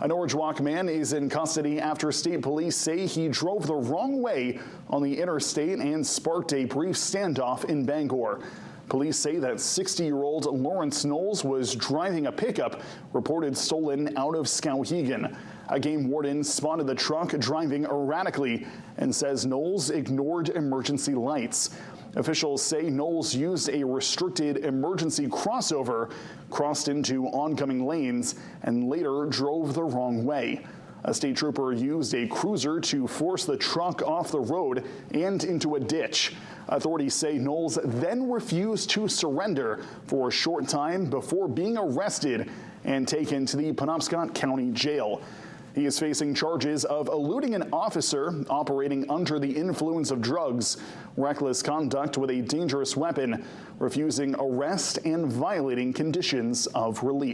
A Norridgewock man is in custody after state police say he drove the wrong way on the interstate and sparked a brief standoff in Bangor. Police say that 60-year-old Lawrence Knowles was driving a pickup reported stolen out of Skowhegan. A game warden spotted the truck driving erratically and says Knowles ignored emergency lights. Officials say Knowles used a restricted emergency crossover, crossed into oncoming lanes, and later drove the wrong way. A state trooper used a cruiser to force the truck off the road and into a ditch. Authorities say Knowles then refused to surrender for a short time before being arrested and taken to the Penobscot County Jail. He is facing charges of eluding an officer, operating under the influence of drugs, reckless conduct with a dangerous weapon, refusing arrest, and violating conditions of release.